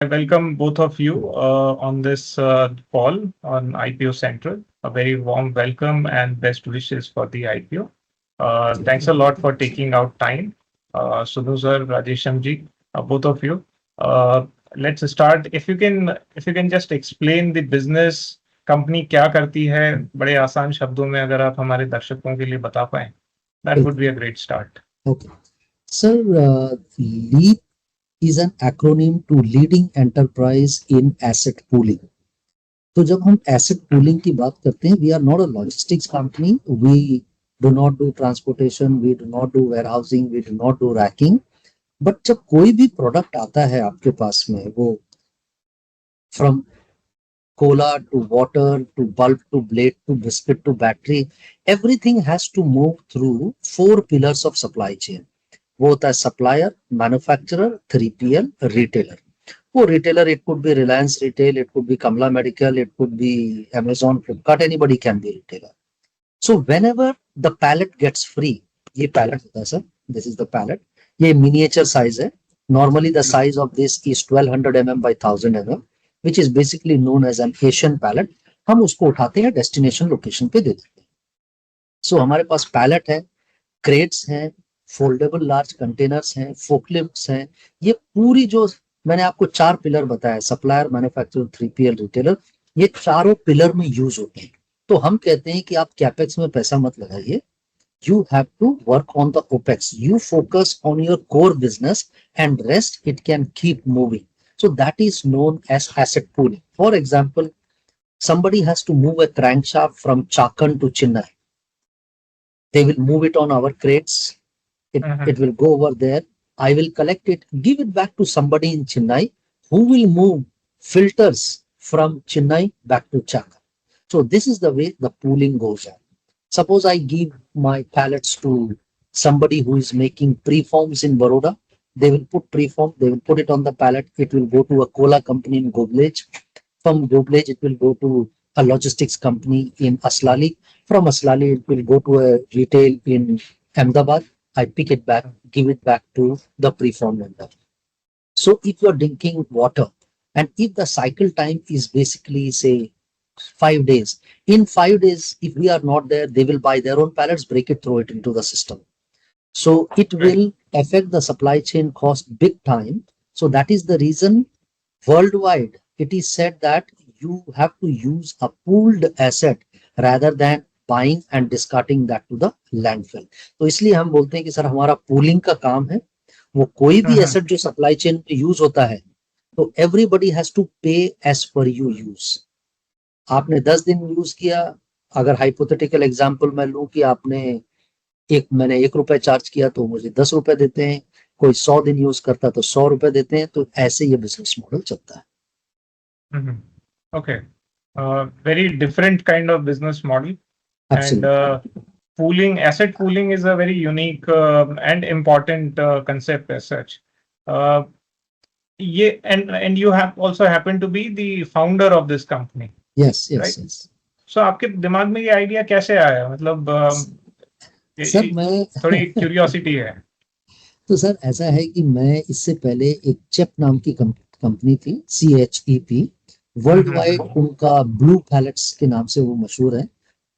I welcome both of you on this call on IPO Central. A very warm welcome and best wishes for the IPO. Thanks a lot for taking out time. Sudhu sir, Rajesham ji, both of you. Uh, let's start. If you can just explain the business company क्या करती है बड़े आसान शब्दों में अगर आप हमारे दर्शकों के लिए बता पाएं, that would be a great start. Okay. Sir, LEAP is an acronym to Leading Enterprise in Asset Pooling. तो जब हम एसेट पूलिंग की बात करते हैं, we are not a logistics company, we do not do transportation, we do not do warehousing, we do not do racking. But जब कोई भी प्रोडक्ट आता है आपके पास में, वो from cola to water to bulb to blade to biscuit to battery, everything has to move through four pillars of supply chain. वो होता है सप्लायर, मैन्युफैक्चरर, 3PL, रिटेलर. वो retailer, it could be Reliance Retail, it could be Kamla Medical, it could be Amazon, Flipkart, anybody can be retailer. So whenever the pallet gets free, ये pallet होता है sir, this is the pallet, ये miniature size है. Normally the size of this is 1200 mm by 1000 mm, which is basically known as an Asian pallet. हम उसको उठाते हैं destination location पे दे देते हैं. सो हमारे पास पैलेट है, क्रेट्स हैं, फोल्डेबल लार्ज कंटेनर्स हैं, फोकलिफ्ट्स हैं. ये पूरी जो मैंने आपको चार पिलर बताया, सप्लायर, मैन्युफैक्चरर, 3PL, रिटेलर, ये चारों पिलर में यूज होते हैं. तो हम कहते हैं कि आप कैपेक्स में पैसा मत लगाइए, you have to work on the OPEX. You focus on your core business and rest it can keep moving. So that is known as asset pooling. For example, somebody has to move a crankshaft from Chakan to Chennai. They will move it on our crates. It will go over there. I will collect it, give it back to somebody in Chennai who will move filters from Chennai back to Chakan. So this is the way the pooling goes on. Suppose I give my pallets to somebody who is making preforms in Baroda. They will put preform, they will put it on the pallet. It will go to a cola company in Goblej. From Goblej, it will go to a logistics company in Aslali. From Aslali, it will go to a retail in Ahmedabad. I pick it back, give it back to the preform vendor. So if you're drinking water and if the cycle time is basically, say, 5 days. In 5 days, if we are not there, they will buy their own pallets, break it, throw it into the system. So it will affect the supply chain cost big time. So that is the reason worldwide it is said that you have to use a pooled asset rather than buying and discarding that to the landfill. तो इसलिए हम बोलते हैं कि sir हमारा pooling का काम है. वो कोई भी एसेट जो सप्लाई चेन में यूज होता है, तो एवरीबडी हैज टू पे एज पर यू यूज. आपने 10 दिन यूज किया, अगर हाइपोथेटिकल एग्जांपल मैं लूं कि मैंने 1 रुपए चार्ज किया तो मुझे 10 रुपए देते हैं, कोई 100 दिन यूज करता तो 100 रुपए देते हैं. तो ऐसे ये बिजनेस मॉडल चलता है. Okay. Very different kind of business model. Absolutely. And asset pooling is a very unique and important concept as such. And you have also happen to be the founder of this company. Yes, right? yes. So आपके दिमाग में ये idea कैसे आया? मतलब sir मैं थोड़ी curiosity है. तो सर ऐसा है कि मैं इससे पहले एक चेप नाम की कंपनी थी, CHEP. वर्ल्ड वाइड उनका ब्लू पैलेट्स के नाम से वो मशहूर है.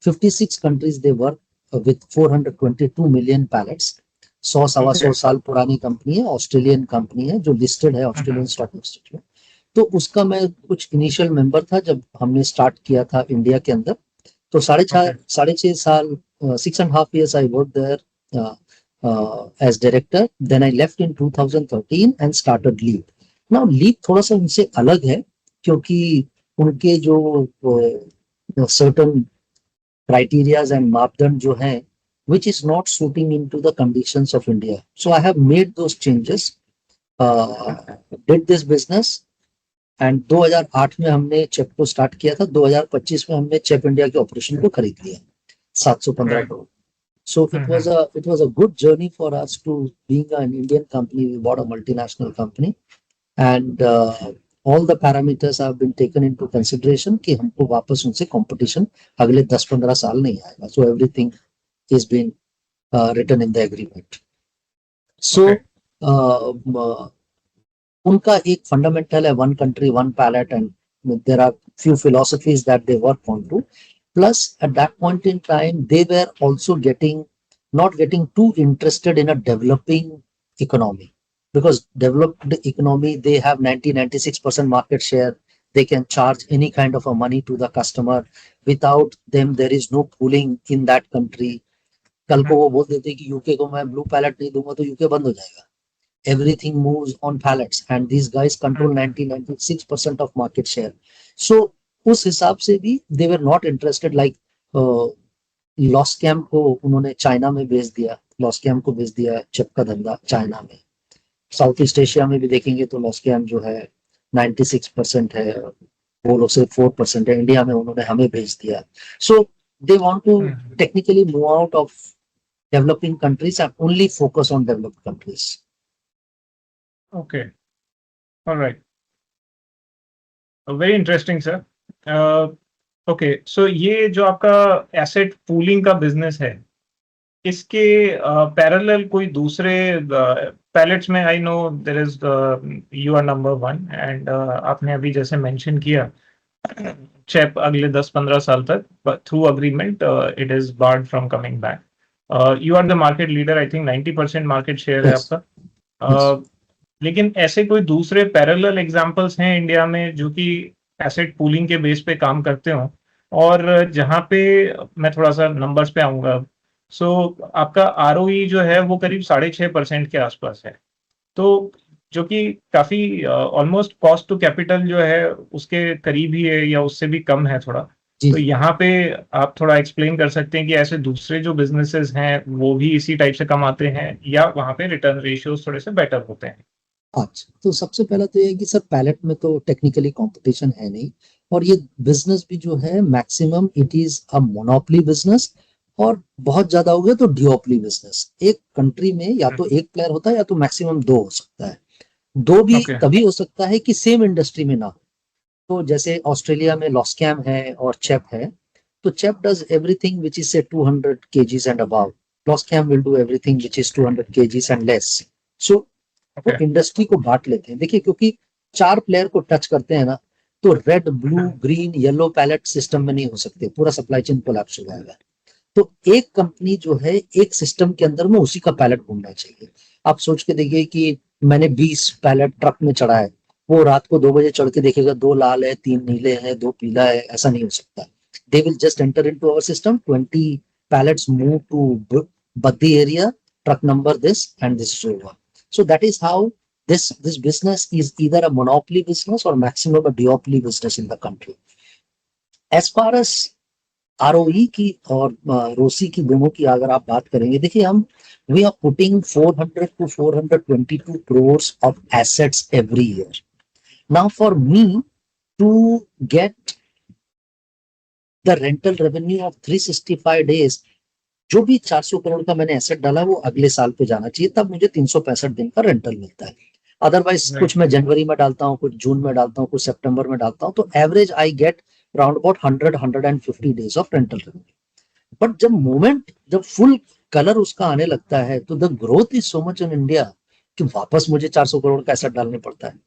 56 countries they work with 422 million pallets. 100-125 साल पुरानी कंपनी है, ऑस्ट्रेलियन कंपनी है जो लिस्टेड है ऑस्ट्रेलियन स्टॉक एक्सचेंज में. तो उसका मैं कुछ इनिशियल मेंबर था जब हमने स्टार्ट किया था इंडिया के अंदर. तो 6.5 साल, 6.5 years I worked there as director. Then I left in 2013 and started LEAP. Now LEAP थोड़ा सा उनसे अलग है क्योंकि उनके जो certain criterias and मापदंड जो हैं, which is not suiting into the conditions of India. So I have made those changes, did this business. And 2008 में हमने चेप को स्टार्ट किया था. 2025 में हमने चेप इंडिया के ऑपरेशन को खरीद लिया 715 crore. So it was a good journey for us to being an Indian company. We bought a multinational company and all the parameters have been taken into consideration कि हमको वापस उनसे कंपटीशन अगले 10-15 साल नहीं आएगा. So everything is been written in the agreement. So उनका एक फंडामेंटल है one country one pallet and there are few philosophies that they work on to. Plus, at that point in time, they were also not getting too interested in a developing economy, because developed economy, they have 96% market share. They can charge any kind of a money to the customer. Without them, there is no pooling in that country. कल को वो बोल देते हैं कि UK को मैं blue palette नहीं दूंगा तो यूके बंद हो जाएगा. Everything moves on pallets and these guys control 96% of market share. So उस हिसाब से भी they were not interested. Like लॉस्कैम को उन्होंने चाइना में बेच दिया, लॉस्कैम को बेच दिया चिप का धंधा चाइना में. साउथ ईस्ट एशिया में भी देखेंगे तो लॉस्कैम जो है 96% है, वो लोग सिर्फ 4% है. इंडिया में उन्होंने हमें भेज दिया. So they want to technically move out of developing countries and only focus on developed countries. Okay, alright, very interesting sir. Okay, so ये जो आपका एसेट पूलिंग का बिजनेस है, इसके पैरेलल कोई दूसरे पैलेट्स में, I know there is you are number one, and आपने अभी जैसे मेंशन किया चेप अगले 10-15 साल तक through agreement it is barred from coming back. You are the market leader, I think 90% market share है आपका. लेकिन ऐसे कोई दूसरे पैरेलल एग्जांपल्स हैं इंडिया में जो कि एसेट पूलिंग के बेस पे काम करते हो? और जहां पे मैं थोड़ा सा नंबर्स पे आऊंगा, सो आपका आरओई जो है वो करीब 6.5% के आसपास है, तो जो कि काफी ऑलमोस्ट कॉस्ट टू कैपिटल जो है उसके करीब ही है या उससे भी कम है थोड़ा. तो यहाँ पे आप थोड़ा एक्सप्लेन कर सकते हैं कि ऐसे दूसरे जो बिजनेसेस हैं वो भी इसी टाइप से कमाते हैं या वहां पे रिटर्न रेशियोज थोड़े से बेटर होते हैं? अच्छा, तो सबसे पहला तो ये है कि सर पैलेट में तो टेक्निकली कंपटीशन है नहीं, और ये बिजनेस भी जो है maximum it is a monopoly business, और बहुत ज्यादा हो गया तो डिओपली बिजनेस. एक कंट्री में या तो एक प्लेयर होता है या तो मैक्सिमम दो हो सकता है. दो भी ओके. तभी हो सकता है कि सेम इंडस्ट्री में ना हो. तो जैसे ऑस्ट्रेलिया में लॉस्कैम है और चेप है, तो CHEP does everything which is say 200 kgs and above. Loscam will do everything which is 200 kgs and less. So वो ओके. इंडस्ट्री को बांट लेते हैं. देखिए, क्योंकि चार प्लेयर को टच करते हैं ना, तो red blue green yellow pallet system में नहीं हो सकते, पूरा सप्लाई चेन कोलैप्स हो जाएगा. तो एक कंपनी जो है एक सिस्टम के अंदर में उसी का पैलेट घूमना चाहिए. आप सोच के देखिए कि मैंने 20 पैलेट ट्रक में चढ़ा है, वो रात को 2 बजे चढ़ के देखेगा 2 लाल है, 3 नीले हैं, 2 पीला है, ऐसा नहीं हो सकता. They will just enter into our system, 20 pallets move to Baddi area, truck number this and this is over. So that is how this business is either a monopoly business or maximum a duopoly business in the country. As far as ROE की और Rossi की दोनों की अगर आप बात करेंगे, देखिए हम we are putting 400 to 422 crores of assets every year. Now for me to get the rental revenue of 365 days, जो भी 400 करोड़ का मैंने एसेट डाला वो अगले साल पे जाना चाहिए, तब मुझे 365 दिन का रेंटल मिलता है. अदरवाइज कुछ मैं जनवरी में डालता हूँ, कुछ जून में डालता हूँ, कुछ सितंबर में डालता हूँ, तो average I get round about 100-150 days of rental revenue. But जब फुल कलर उसका आने लगता है तो the growth is so much in India कि वापस मुझे 400 करोड़ का एसेट डालने पड़ता है.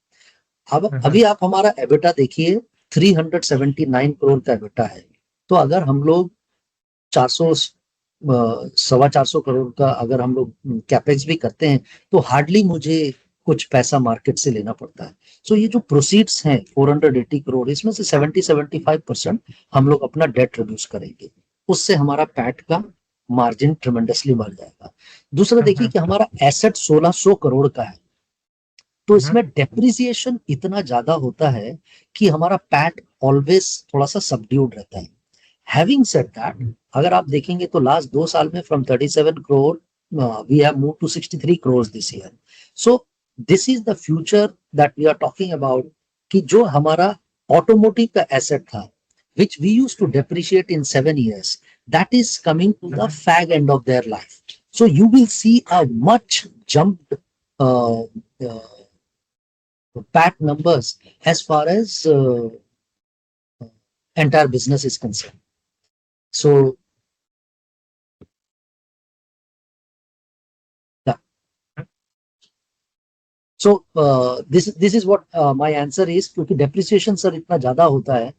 अब अभी आप हमारा एबिटा देखिए, 379 करोड़ का एबिटा है. तो अगर हम लोग 400 450 करोड़ का अगर हम लोग कैपेक्स भी करते हैं तो हार्डली मुझे कुछ पैसा मार्केट से लेना पड़ता है. सो ये जो प्रोसीड्स हैं 480 करोड़, इसमें से 70-75% हम लोग अपना डेट रिड्यूस करेंगे, उससे हमारा पैट का मार्जिन ट्रिमेंडसली बढ़ जाएगा. दूसरा देखिए कि हमारा एसेट 1600 करोड़ का है, तो इसमें डेप्रिसिएशन इतना ज्यादा होता है कि हमारा पैट ऑलवेज थोड़ा सा सबड्यूड रहता है. हैविंग सेड दैट, अगर आप देखेंगे तो लास्ट 2 साल में from 37 crore we have move to 63 crore this year. So this is the future that we are talking about, कि जो हमारा ऑटोमोटिव का एसेट था which we used to depreciate in 7 years, that is coming to the fag end of their life. So you will see a much jumped uh, PAT numbers as far as entire business is concerned. So so this is what my answer is, क्योंकि depreciation sir इतना ज्यादा होता है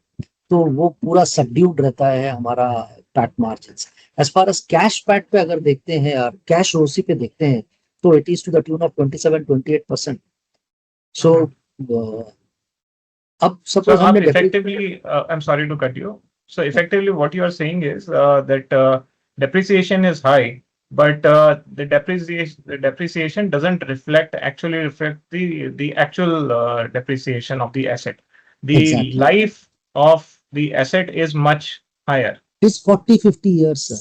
तो वो पूरा subdued रहता है हमारा PAT margin. As far as cash PAT पे अगर देखते हैं और कैश रोसी पे देखते हैं तो it is to the tune of 27-28%। So Mhm. अब So सपोज हमने आप effectively, I'm sorry to cut you. So effectively, what you are saying is that depreciation is high, but the depreciation doesn't actually reflect the actual depreciation of the asset. The exactly life of the asset is much higher, is 40-50 years sir,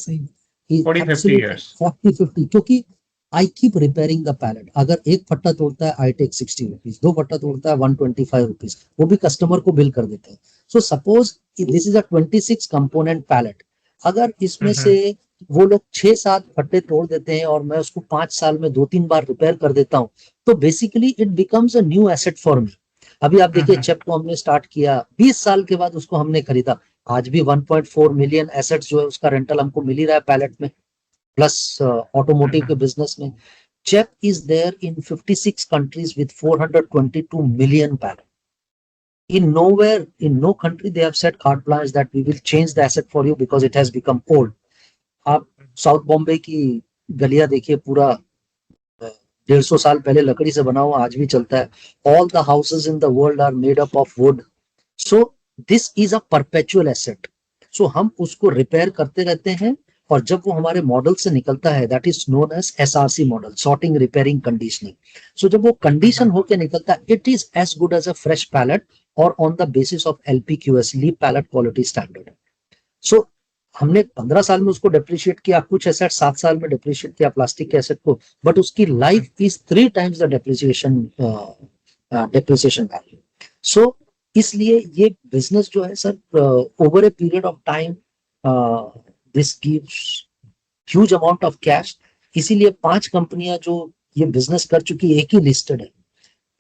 40, 50 absolutely years. 40-50, क्योंकि I keep repairing the pallet. अगर एक फट्टा तोड़ता है I take 60 rupees, दो फट्टा तोड़ता है 125 रुपीज, वो भी कस्टमर को बिल कर देते हैं। So suppose this is a 26 component pallet, अगर इसमें से Mhm. वो लोग 6-7 फट्टे तोड़ देते हैं और मैं उसको 5 साल में 2-3 बार रिपेयर कर देता हूँ, तो basically it becomes a new asset for me. अभी आप देखिए Mhm. चेप को हमने स्टार्ट किया, 20 साल के बाद उसको हमने खरीदा, आज भी 1.4 मिलियन एसेट्स जो है उसका रेंटल हमको मिल ही रहा है पैलेट में, प्लस ऑटोमोटिव के Mhm. बिजनेस में। CHEP is there in 56 countries with 422 million pallet. In nowhere, in no country, they have set carte blanche that we will change the asset for you because it has become old. आप south Bombay की गलियां देखिए, पूरा 150 साल पहले लकड़ी से बना हुआ आज भी चलता है। All the houses in the world are made up of wood. So this is a perpetual asset. So हम उसको रिपेयर करते रहते हैं, और जब वो हमारे मॉडल से निकलता है, that is known as SRC model, sorting repairing conditioning. So जब वो कंडीशन Mhm. होके निकलता है, it is as good as a fresh pallet, और on the basis of LPQS, LEAP pallet quality standard. So हमने 15 साल में उसको डेप्रिशिएट किया, कुछ एसेट 7 साल में डेप्रिशिएट किया प्लास्टिक के एसेट को, बट उसकी Mhm. Life is 3 times the depreciation value. So इसलिए ये बिजनेस जो है sir, over a period of time this gives huge amount of cash. इसीलिए 5 कंपनियां जो ये बिजनेस कर चुकी, एक ही लिस्टेड है,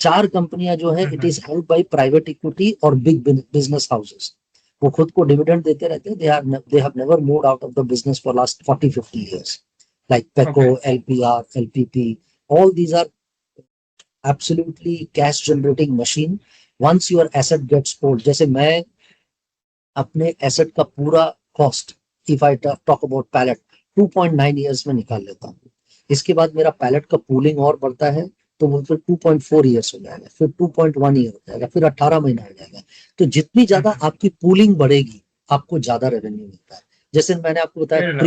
4 कंपनियां जो है it Mhm. Is held by private equity और बिग बिजनेस हाउसेस। वो खुद को डिविडेंड देते रहते हैं। They have never moved out of the business for last 40-50 years, like Peco, Okay. LPR, LPP, all these are absolutely cash generating machine once your asset gets old। जैसे मैं अपने asset का पूरा cost, if I talk about pallet, 2.9 years में निकाल लेता हूँ। इसके बाद मेरा पैलेट का पूलिंग और बढ़ता है, तो वो फिर 2.4 ईयर्स हो जाएगा, फिर 2.1 ईयर हो जाएगा, फिर 18 महीना हो जाएगा। तो जितनी ज्यादा Mhm. आपकी पूलिंग बढ़ेगी, आपको ज्यादा रेवेन्यू मिलता है। जैसे मैंने आपको बताया, Fair enough.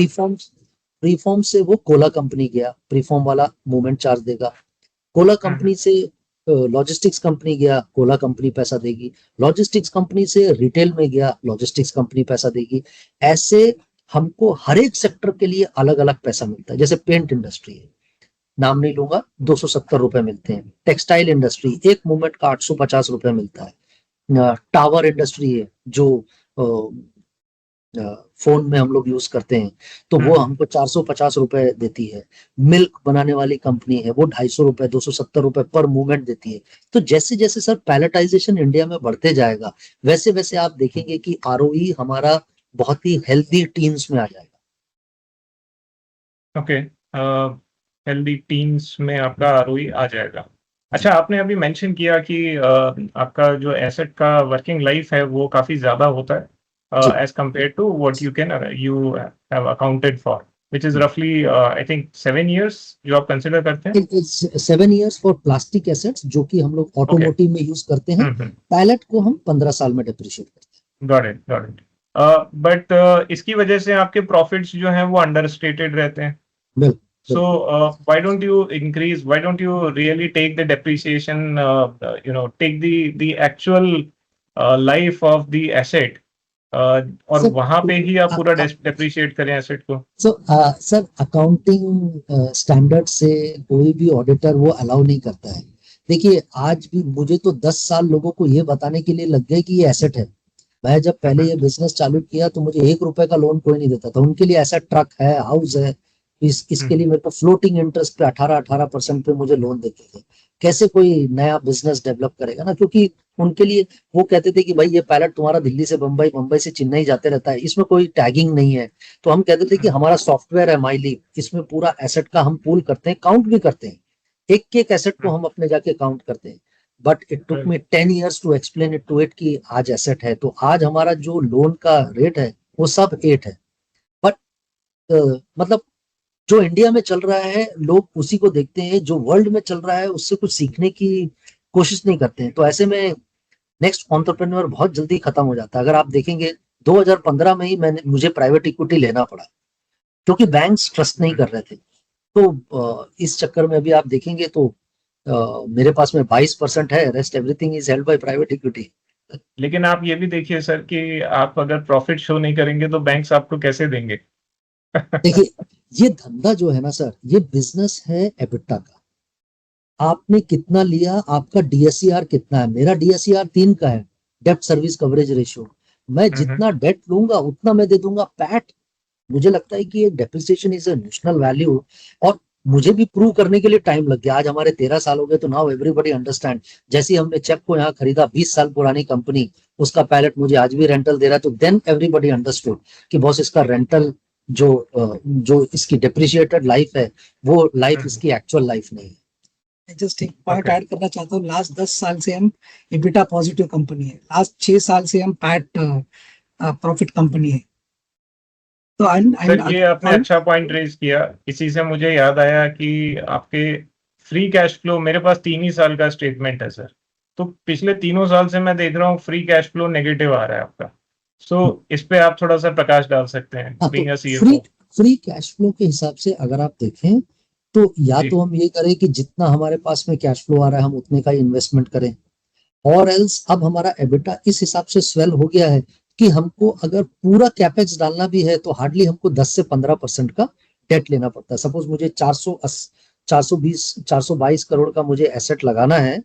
प्रीफॉर्म से वो कोला कंपनी गया, प्रीफॉर्म वाला मूवमेंट चार्ज देगा। Cola Mhm. कंपनी से लॉजिस्टिक्स कंपनी गया, कोला कंपनी पैसा देगी। लॉजिस्टिक्स कंपनी से रिटेल में गया, लॉजिस्टिक्स कंपनी पैसा देगी। ऐसे हमको हर एक सेक्टर के लिए अलग अलग पैसा मिलता है। जैसे पेंट इंडस्ट्री है, नाम नहीं लूंगा, 270 रुपए मिलते हैं। टेक्सटाइल इंडस्ट्री, एक मूवमेंट का 850 रुपए मिलता है। टावर इंडस्ट्री है जो फोन में हम लोग यूज करते हैं, तो वो Mhm. हमको 450 रुपए देती है। मिल्क बनाने वाली कंपनी है, वो 250 रुपए, 270 रुपए पर मूवमेंट देती है। तो जैसे जैसे सर पैलेटाइजेशन इंडिया में बढ़ते जाएगा, वैसे वैसे आप देखेंगे कि ROE हमारा बहुत ही हेल्दी टीन्स में आ जाएगा। ओके। हेल्दी टीन्स में आपका आरओई आ जाएगा। अच्छा, आपने अभी मेंशन किया कि आपका जो एसेट का वर्किंग लाइफ है वो काफी ज्यादा होता जी, है as compare to what you have accounted for, which is रफली आई थिंक 7 years जो आप कंसिडर करते हैं। 7 ईयर्स फॉर प्लास्टिक एसेट्स जो कि हम लोग ओके। ऑटोमोटिव में यूज करते हैं। हम्म। पैलेट को हम 15 साल में डिप्रिशिएट करते got it, got it. But इसकी वजह से आपके प्रॉफिट्स जो हैं वो अंडरस्टेटेड रहते हैं। हैं। बिल्कुल So, बिल्कुल। why don't you really take the depreciation, take the actual life of the asset, और सर वहां पे ही आप पूरा depreciate करें asset को? सो सर अकाउंटिंग स्टैंडर्ड से कोई भी ऑडिटर वो अलाउ नहीं करता है। देखिए आज भी मुझे तो 10 साल लोगों को ये बताने के लिए लग गए कि ये एसेट है। मैं जब पहले हम्म। ये बिजनेस चालू किया तो मुझे 1 रुपए का लोन कोई नहीं देता था। उनके लिए ऐसा ट्रक है, हाउस है, इसके लिए हम्म। मेरे को फ्लोटिंग इंटरेस्ट पे 18% पे मुझे लोन देते थे। कैसे कोई नया बिजनेस डेवलप करेगा ना, क्योंकि उनके लिए वो कहते थे कि भाई ये पायलट तुम्हारा दिल्ली से बंबई, बंबई से चेन्नई जाते रहता है, इसमें कोई टैगिंग नहीं है। तो हम कहते थे कि हम्म। हमारा सॉफ्टवेयर है माई लीव, इसमें पूरा एसेट का हम पूल करते हैं, काउंट भी करते हैं एक एक एसेट को हम अपने जाके काउंट करते हैं, but it took me 10 years to explain it to it कि आज एसेट है, तो आज हमारा जो लोन का रेट है वो सब 8 है। बट मतलब जो इंडिया में चल रहा है लोग उसी को देखते हैं, जो वर्ल्ड में चल रहा है उससे कुछ सीखने की कोशिश नहीं करते हैं। तो ऐसे में नेक्स्ट एंटरप्रेन्योर बहुत जल्दी खत्म हो जाता है। अगर आप देखेंगे 2015 में ही मुझे प्राइवेट इक्विटी लेना पड़ा क्योंकि बैंक्स ट्रस्ट नहीं कर रहे थे। तो इस चक्कर में अभी आप देखेंगे तो मेरे पास में 22% है, rest everything is held by private equity. लेकिन आप ये भी देखिए सर कि आप अगर प्रॉफिट शो नहीं करेंगे तो बैंक्स आपको कैसे देंगे? देखिए, ये धंधा जो है ना सर, ये बिजनेस है एबिटा का। आपने कितना लिया, आपका डीएससीआर कितना है। मेरा डीएससीआर 3 का है, डेब्ट सर्विस कवरेज रेशियो। मैं जितना डेट लूंगा उतना मैं दे दूंगा पैट। मुझे लगता है कि ये depreciation is a national value, और मुझे भी प्रूव करने के लिए टाइम लग गया। आज हमारे 13 साल हो गए, तो नाउ एवरीबॉडी अंडरस्टैंड। जैसे ही हमने चेक को यहाँ खरीदा, 20 साल पुरानी कंपनी, उसका पायलट मुझे आज भी रेंटल दे रहा है, तो देन एवरीबॉडी अंडरस्टूड कि बॉस इसका रेंटल जो इसकी डिप्रिशिएटेड लाइफ है, वो लाइफ इसकी एक्चुअल लाइफ नहीं है। जस्ट एक पॉइंट ऐड करना चाहता हूँ, लास्ट 10 साल से हम एबिटा पॉजिटिव कंपनी है, लास्ट 6 साल से हम पैट प्रॉफिट कंपनी है। तो सर ये आपने अच्छा पॉइंट रेज किया। इसी से मुझे याद आया कि आपके फ्री कैश फ्लो, मेरे पास 3 ही साल का स्टेटमेंट है सर, तो पिछले 3 साल से मैं देख रहा हूँ फ्री कैश फ्लो नेगेटिव आ रहा है आपका। सो इस पे आप थोड़ा सा प्रकाश डाल सकते हैं, हाँ, बीइंग अ तो सीएफओ। फ्री कैश फ्लो के हिसाब से अगर आप देखें तो या जी। तो हम ये करें कि जितना हमारे पास में कैश फ्लो आ रहा है हम उतने का ही इन्वेस्टमेंट करें, और एल्स अब हमारा एबिटा इस हिसाब से स्वेल हो गया है कि हमको अगर पूरा कैपेक्स डालना भी है तो हार्डली हमको 10 से 15% का डेट लेना पड़ता है। सपोज मुझे 422 करोड़ का मुझे एसेट लगाना है,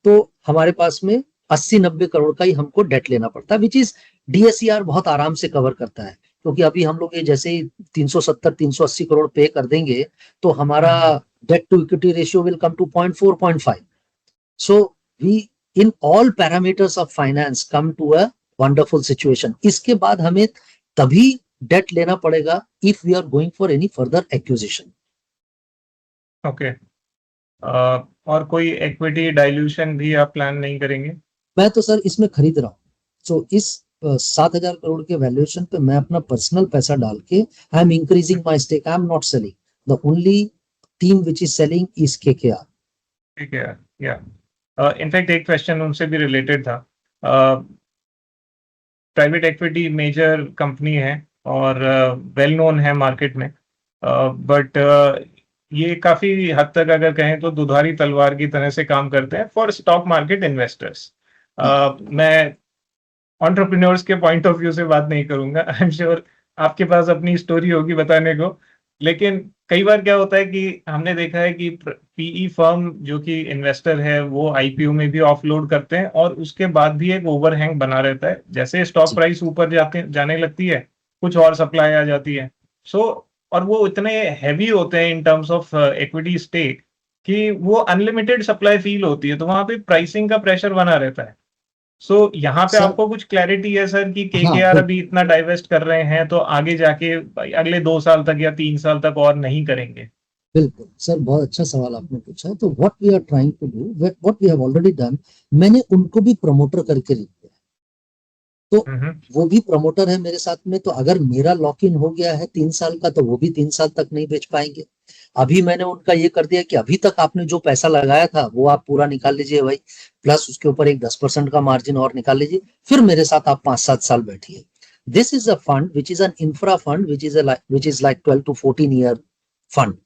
तो हमारे पास में 80-90 करोड़ का ही हमको डेट लेना पड़ता है, विच इज डीएससीआर बहुत आराम से कवर करता है। क्योंकि अभी हम लोग ये जैसे ही 370-380 करोड़ पे कर देंगे तो हमारा debt to equity ratio will come to 0.4 0.5। So we in all parameters of finance come to a wonderful situation. इसके बाद हमें तभी डेट लेना पड़ेगा if we are going for any further acquisition. Okay. और कोई इक्विटी डाइल्यूशन भी आप प्लान नहीं करेंगे? मैं तो सर इसमें खरीद रहा हूँ। सो इस 7,000 करोड़ के वैल्यूएशन पे मैं अपना पर्सनल पैसा डाल के I am increasing my stake, I am not selling. The only team which is selling is KKR. ठीक है। या इनफैक्ट एक क्वेश्चन उनसे भी रिलेटेड था। प्राइवेट इक्विटी मेजर कंपनी है और वेल नोन है मार्केट में, बट ये काफी हद तक अगर कहें तो दुधारी तलवार की तरह से काम करते हैं फॉर स्टॉक मार्केट इन्वेस्टर्स। मैं एंटरप्रेन्योर्स के पॉइंट ऑफ व्यू से बात नहीं करूंगा, आई एम श्योर आपके पास अपनी स्टोरी होगी बताने को। लेकिन कई बार क्या होता है कि हमने देखा है कि पीई फर्म जो कि इन्वेस्टर है वो आईपीओ में भी ऑफलोड करते हैं और उसके बाद भी एक ओवरहैंग बना रहता है। जैसे स्टॉक प्राइस ऊपर जाने लगती है, कुछ और सप्लाई आ जाती है। सो और वो इतने हैवी होते हैं in terms of equity stake कि वो अनलिमिटेड सप्लाई फील होती है, तो वहां पे प्राइसिंग का प्रेशर बना रहता है। सो यहाँ पे सर आपको कुछ क्लैरिटी है सर कि हाँ, केकेआर अभी इतना डाइवेस्ट कर रहे हैं तो आगे जाके अगले 2 साल तक या 3 साल तक और नहीं करेंगे? बिल्कुल सर, बहुत अच्छा सवाल आपने पूछा है। तो what we are trying to do, what we have already done, मैंने उनको भी प्रमोटर करके लिया है। तो वो भी प्रमोटर है मेरे साथ में, तो अगर मेरा लॉक इन हो गया है 3 साल का तो वो भी 3 साल तक नहीं बेच पाएंगे। अभी मैंने उनका ये कर दिया कि अभी तक आपने जो पैसा लगाया था वो आप पूरा निकाल लीजिए भाई, प्लस उसके ऊपर एक 10% का मार्जिन और निकाल लीजिए, फिर मेरे साथ आप 5-7 साल बैठिए। This is a fund which is an infra fund which is like 12 to 14 year fund.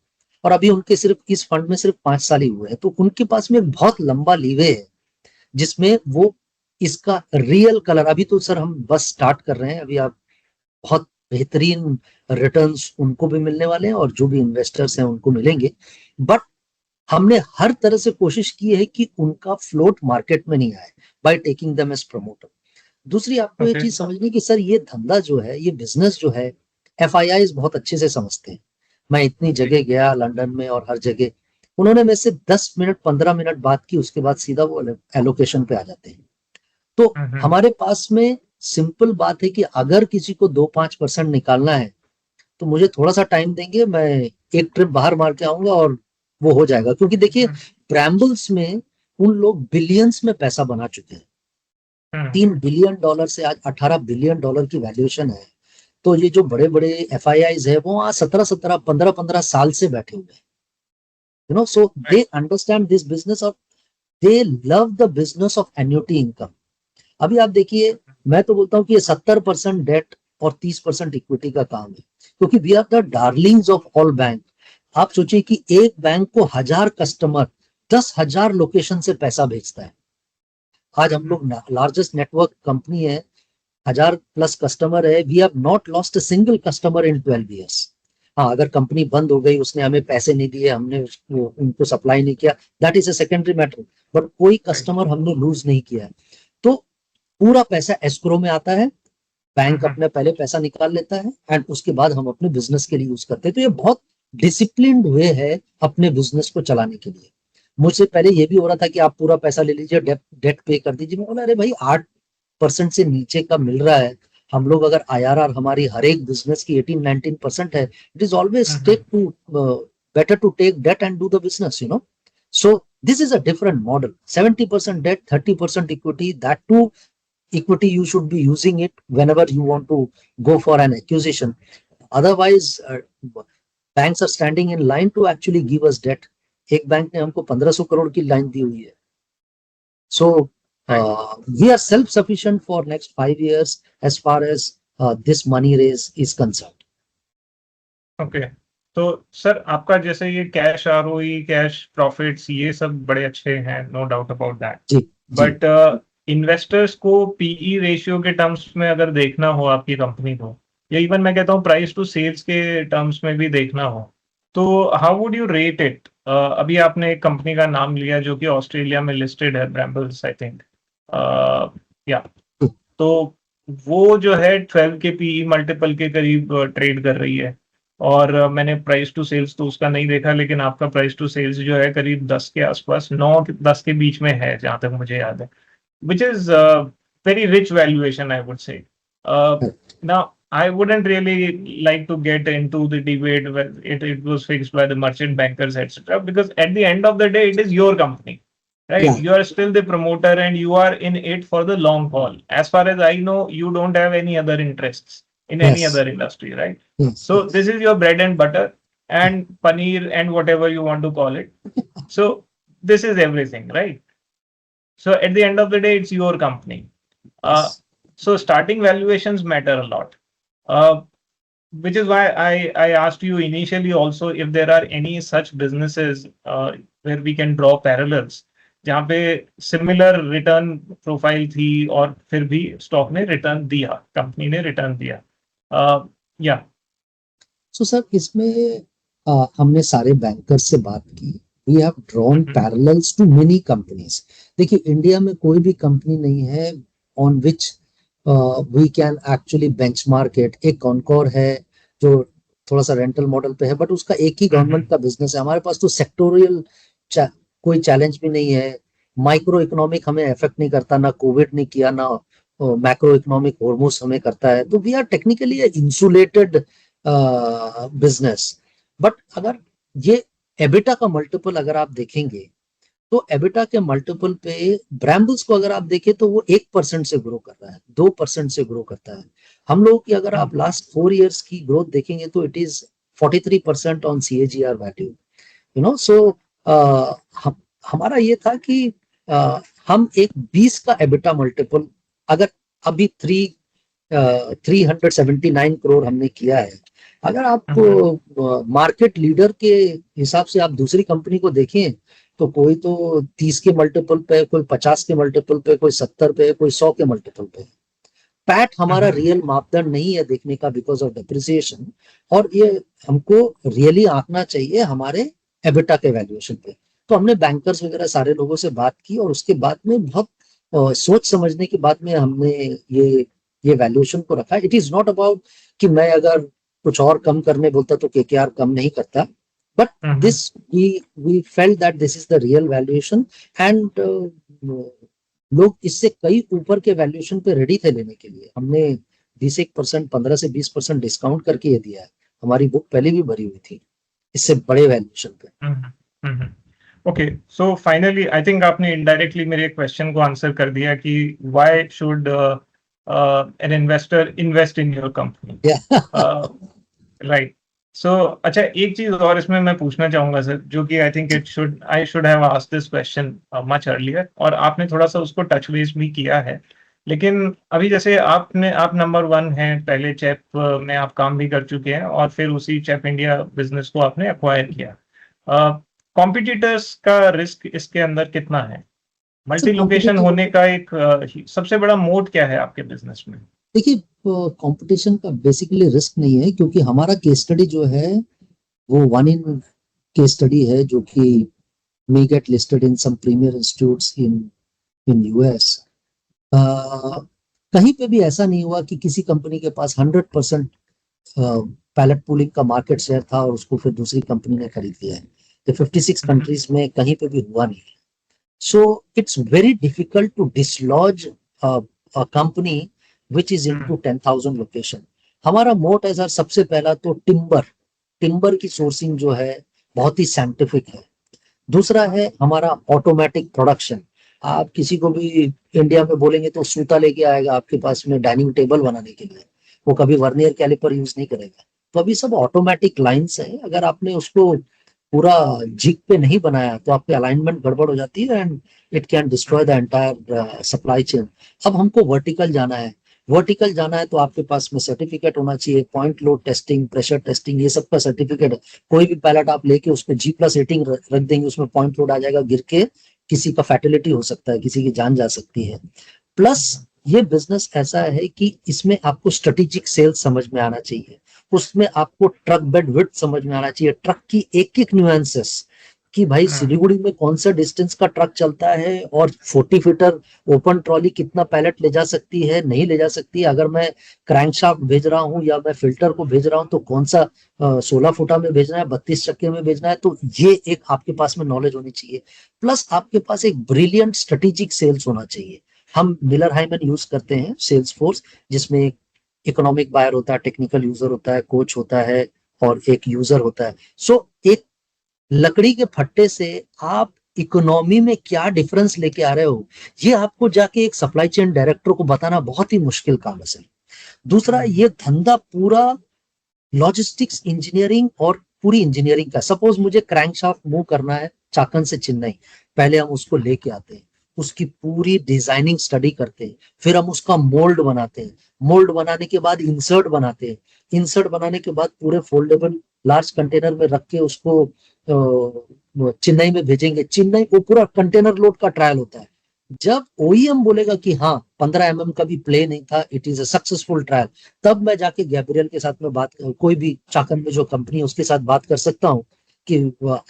और अभी उनके सिर्फ इस फंड में सिर्फ 5 साल ही हुए हैं, तो उनके पास में बहुत लंबा लीवे है जिसमें वो इसका रियल कलर, अभी तो सर हम बस स्टार्ट कर रहे हैं। अभी आप बहुत बेहतरीन रिटर्न्स उनको भी मिलने वाले हैं और जो भी इन्वेस्टर्स हैं उनको मिलेंगे। बट हमने हर तरह से कोशिश की है कि उनका फ्लोट मार्केट में नहीं आए by taking them as promoter. दूसरी आपको ये ओके। चीज समझनी कि सर ये धंधा जो है, ये बिजनेस जो है, एफआईआई बहुत अच्छे से समझते हैं। मैं इतनी जगह गया लंदन में और हर जगह, उन्होंने मेरे से 10 मिनट 15 मिनट बात की, उसके बाद सीधा वो एलोकेशन पे आ जाते हैं। तो हमारे पास में सिंपल बात है कि अगर किसी को 2-5% निकालना है तो मुझे थोड़ा सा टाइम देंगे, मैं एक ट्रिप बाहर मार के आऊंगा और वो हो जाएगा, क्योंकि देखिए हम्म, ब्रैम्बल्स में उन लोग बिलियंस में पैसा बना चुके हैं। हम्म, 3 बिलियन डॉलर से आज 18 बिलियन डॉलर की वैल्यूएशन है। तो ये जो बड़े बड़े FIIs है वो आज 17-17 15-15 साल से बैठे हुए हैं, सो दे right, अंडरस्टैंड दिस बिजनेस और दे love the business of annuity income. अभी आप देखिए, मैं तो बोलता हूँ कि ये 70% डेट और 30% इक्विटी का काम है, क्योंकि we are the darlings of all bank. आप सोचिए कि एक बैंक को 1,000 कस्टमर 10,000 लोकेशन से पैसा भेजता है। आज हम लोग लार्जेस्ट नेटवर्क कंपनी है, 1,000+ कस्टमर है, we have not lost a single customer in 12 years। हाँ, अगर कंपनी बंद हो गई, उसने हमें पैसे नहीं दिए, हमने उनको सप्लाई नहीं किया, that is a secondary matter, but कोई right, कस्टमर हमने लूज नहीं किया है। तो पूरा पैसा एस्क्रो में आता है, बैंक हम्म, अपने पहले पैसा निकाल लेता है एंड उसके बाद हम अपने बिजनेस के लिए यूज करते हैं। तो ये बहुत डिसिप्लिन्ड वे है अपने बिजनेस को चलाने के लिए। मुझसे पहले ये भी हो रहा था कि आप पूरा पैसा ले लीजिए, डेट डेट पे कर दीजिए। मैं बोला अरे भाई, 8% से नीचे का मिल रहा है। हम लोग अगर IRR हमारी हर एक बिजनेस की 18-19% है, it is always hmm, take to better to take debt and do the business, so this is a different model, 70% debt, 30% equity, that too equity you should be using it whenever you want to go for an acquisition. Otherwise banks are standing in line to actually give us debt. एक bank ने हमको 1,500 करोड़ की line दी हुई है। So right, we are self sufficient for next 5 years as far as this money raise is concerned. Okay. तो sir आपका जैसे ये कैश आरओई, कैश प्रॉफिट्स, ये सब बड़े अच्छे हैं, नो डाउट अबाउट दैट। जी जी। बट इन्वेस्टर्स को पीई रेशियो के टर्म्स में अगर देखना हो आपकी कंपनी को, या इवन मैं कहता हूँ प्राइस टू सेल्स के टर्म्स में भी देखना हो, तो how would you rate it? अभी आपने एक कंपनी का नाम लिया जो कि ऑस्ट्रेलिया में लिस्टेड है, ब्रैम्बल्स आई थिंक, या, तो वो जो है 12 के पीई मल्टीपल के करीब ट्रेड कर रही है। और मैंने प्राइस टू सेल्स तो उसका नहीं देखा, लेकिन आपका प्राइस टू सेल्स जो है करीब 10 के आसपास, 9-10 के बीच में है जहां तक मुझे याद है, which is very rich valuation, I would say. Now, I wouldn't really like to get into the debate where it was fixed by the merchant bankers, etc. Because at the end of the day, it is your company, right? Yeah. You are still the promoter and you are in it for the long haul. As far as I know, you don't have any other interests in any Yes. other industry, right? Yes. So Yes. this is your bread and butter and paneer and whatever you want to call it. So this is everything, right? So at the end of the day, it's your company. Uh, Yes. so starting valuations matter a lot, uh, which is why I asked you initially also if there are any such businesses where we can draw parallels, जहाँ पे similar return profile थी और फिर भी stock ने return दिया, company ने return दिया, या। So सर, इसमें हमने सारे बैंकर्स से बात की। We have drawn parallels to many companies. देखिए, इंडिया में कोई भी कंपनी नहीं है on which we can actually benchmark it. एक कॉनकॉर है जो थोड़ा सा रेंटल मॉडल पे है, बट उसका एक ही गवर्नमेंट का बिजनेस है। हमारे पास तो सेक्टोरियल कोई चैलेंज भी नहीं है। माइक्रो इकोनॉमिक हमें इफेक्ट नहीं करता, ना कोविड ने किया, ना मैक्रो इकोनॉमिक हॉर्मोन्स हमें करता है। तो we are technically insulated business. But अगर ये एबिटा का मल्टीपल अगर आप देखेंगे, तो एबिटा के मल्टीपल पे ब्रैम्बल्स को अगर आप देखें तो वो 1% से ग्रो कर रहा है, 2% से ग्रो करता है। हम लोग की अगर आप लास्ट 4 years की ग्रोथ देखेंगे तो it is 43% on CAGR value, so हमारा ये था कि हम एक 20 का एबिटा मल्टीपल, अगर अभी 379 करोड़ हमने किया है। अगर आप मार्केट लीडर के हिसाब से आप दूसरी कंपनी को देखें तो कोई तो 30 के मल्टीपल पे, कोई 50 के मल्टीपल पे, कोई 70 पे, कोई 100 के मल्टीपल पे। पैट हमारा रियल मापदंड नहीं है देखने का बिकॉज ऑफ डिप्रिसिएशन, और ये हमको रियली आंकना चाहिए हमारे एबिटा के वैल्यूएशन पे। तो हमने बैंकर्स वगैरह सारे लोगों से बात की और उसके बाद में बहुत सोच समझने के बाद में हमने ये वैल्यूएशन को रखा। इट इज नॉट अबाउट कि मैं अगर कुछ और कम करने बोलता तो KKR कम नहीं करता, but this we felt that this is the real valuation and लोग इससे कई ऊपर के वैल्यूएशन पे रेडी थे लेने के लिए। हमने 20% 15 से 20% डिस्काउंट करके ये दिया है। हमारी बुक पहले भी भरी हुई थी इससे बड़े वैल्यूएशन पे। Okay, so finally I think आपने इनडायरेक्टली मेरे क्वेश्चन को आंसर कर दिया कि why should an investor invest in your company, right? So अच्छा, एक चीज और इसमें मैं पूछना चाहूंगा सर, जो कि I think I should have asked this question much earlier, और आपने थोड़ा सा उसको टच बेस भी किया है, लेकिन अभी जैसे आप नंबर 1 हैं, पहले चैप में आप काम भी कर चुके हैं और फिर उसी चैप इंडिया बिजनेस को आपने एक्वायर किया। कॉम्पिटिटर्स का रिस्क इसके अंदर कितना है? मल्टी लोकेशन होने का एक सबसे बड़ा मोड क्या है आपके बिजनेस में? देखिए, कंपटीशन का बेसिकली रिस्क नहीं है, क्योंकि हमारा केस स्टडी जो है वो वन इन केस स्टडी है, जो कि may get listed in some premier institutes in US। कहीं पे भी ऐसा नहीं हुआ कि किसी कंपनी के पास 100% पैलेट पूलिंग का मार्केट शेयर था और उसको फिर दूसरी कंपनी ने खरीद लिया है। तो 56 कंट्रीज में कहीं पे भी हुआ नहीं। So it's very difficult to dislodge a company which is into 10,000 location. हमारा मोट है सर, सबसे पहला तो टिम्बर की सोर्सिंग जो है बहुत ही साइंटिफिक है। दूसरा है हमारा ऑटोमेटिक प्रोडक्शन। आप किसी को भी इंडिया में बोलेंगे तो सूता लेके आएगा आपके पास में डाइनिंग टेबल बनाने के लिए, वो कभी वर्नियर कैलिपर यूज नहीं करेगा। तो अभी सब ऑटोमेटिक लाइंस है, अगर आपने उसको पूरा जिग पे नहीं बनाया तो आपकी अलाइनमेंट गड़बड़ हो जाती है and it can destroy the entire supply chain. अब हमको वर्टिकल जाना है तो आपके पास में सर्टिफिकेट होना चाहिए, point load testing, pressure testing, ये सब का सर्टिफिकेट है। कोई भी पैलेट आप लेके उसमें G+18 रख देंगे, उसमें पॉइंट लोड आ जाएगा, गिर के किसी का फैटिलिटी हो सकता है, किसी की जान जा सकती है। प्लस ये बिजनेस ऐसा है कि इसमें आपको स्ट्रेटेजिक सेल्स समझ में आना चाहिए, उसमें आपको ट्रक बेड विड्थ समझ में आना चाहिए, ट्रक की एक एक न्यूएंसेस, कि भाई सिलीगुड़ी में कौन सा डिस्टेंस का ट्रक चलता है और 40 फीटर ओपन ट्रॉली कितना पैलेट ले जा सकती है, नहीं ले जा सकती है। अगर मैं क्रैंकशाफ्ट भेज रहा हूँ या मैं फिल्टर को भेज रहा हूँ तो कौन सा 16 फुटा में भेजना है, 32 चक्के में भेजना है। तो ये एक आपके पास में नॉलेज होनी चाहिए। प्लस आपके पास एक ब्रिलियंट स्ट्रेटेजिक सेल्स होना चाहिए। हम मिलर हाइमन यूज करते हैं सेल्स फोर्स, जिसमें एक इकोनॉमिक बायर होता है, टेक्निकल यूजर होता है, कोच होता है और एक यूजर होता है। सो एक लकड़ी के फट्टे से आप इकोनॉमी में क्या डिफरेंस लेके आ रहे हो, ये आपको जाके एक सप्लाई चेन डायरेक्टर को बताना बहुत ही मुश्किल काम है सर। दूसरा, ये धंधा पूरा लॉजिस्टिक्स इंजीनियरिंग और पूरी इंजीनियरिंग का। सपोज मुझे क्रैंकशाफ्ट मूव करना है चाकन से चेन्नई, पहले हम उसको लेके आते हैं, उसकी पूरी डिजाइनिंग स्टडी करते हैं, फिर हम उसका मोल्ड बनाते हैं, मोल्ड बनाने के बाद इंसर्ट बनाते हैं, इंसर्ट बनाने के बाद पूरे फोल्डेबल लार्ज कंटेनर में रख के उसको चेन्नई में भेजेंगे। चेन्नई वो पूरा कंटेनर लोड का ट्रायल होता है। जब ओईएम बोलेगा कि हाँ 15 mm का भी प्ले नहीं था, it is a successful trial, तब मैं जाके गैब्रियल के साथ में बात, कोई भी चाकन में जो कंपनी है उसके साथ बात कर सकता हूँ कि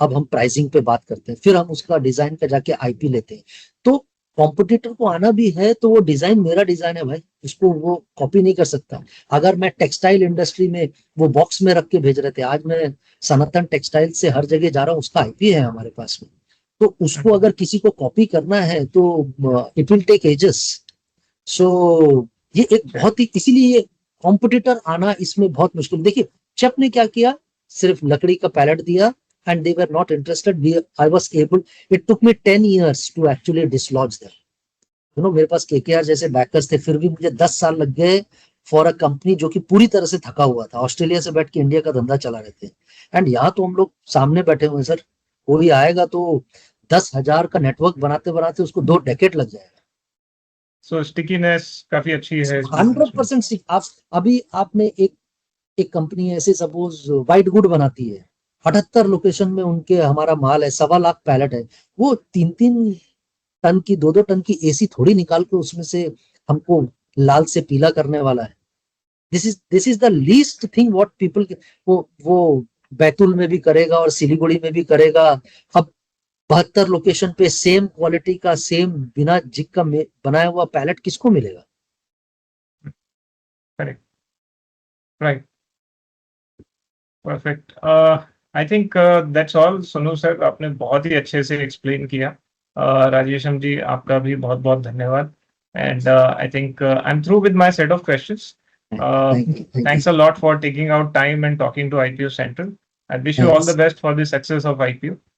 अब हम प्राइसिंग पे बात करते हैं, फिर हम उसका डिजाइन का जाके आईपी लेते हैं। तो कॉम्पिटिटर को आना भी है तो वो डिजाइन मेरा डिजाइन है भाई, उसको वो कॉपी नहीं कर सकता। अगर मैं टेक्सटाइल इंडस्ट्री में वो बॉक्स में रख के भेज रहे थे, आज मैं सनातन टेक्सटाइल से हर जगह जा रहा हूँ, उसका आईपी है हमारे पास में। तो उसको अगर किसी को कॉपी करना है तो इट विल टेक एजेस। सो ये एक बहुत ही, इसीलिए ये कॉम्पिटिटर आना इसमें बहुत मुश्किल। देखिए चेप ने क्या किया, सिर्फ लकड़ी का पैलेट दिया and they were not interested. I was able, it took me 10 years to actually dislodge them. You know, मेरे पास KKR जैसे बैकर्स थे, फिर भी मुझे 10 साल लग गए फॉर अ कंपनी जो कि पूरी तरह से थका हुआ था। ऑस्ट्रेलिया से बैठ के इंडिया का धंधा चला रहे थे, एंड यहाँ तो हम लोग सामने बैठे हुए हैं सर। कोई आएगा तो 10,000 का नेटवर्क बनाते बनाते उसको 2 डेकेड लग जाएगा। सो स्टिकीनेस काफी अच्छी है 100%। आप अभी आपने एक कंपनी ऐसे सपोज व्हाइट गुड बनाती है, 78 लोकेशन में उनके हमारा माल है, 1.25 पैलेट है, वो 3-3 टन की 2-2 टन की एसी थोड़ी निकाल के उसमें से हमको लाल से पीला करने वाला है। This is the least thing what people, वो बैतूल में भी करेगा और सिलीगुड़ी में भी करेगा। अब 72 लोकेशन पे सेम क्वालिटी का, सेम बिना जिग का बनाया हुआ पैलेट किसको मिलेगा? Correct, right, perfect. I think that's all. Sonu sir, आपने बहुत ही अच्छे से एक्सप्लेन किया। राजेशम जी, आपका भी बहुत बहुत धन्यवाद। And I think I am through with my set of questions. Thanks a lot for taking out time and talking to IPO Central. I wish you all the best for the success of IPO.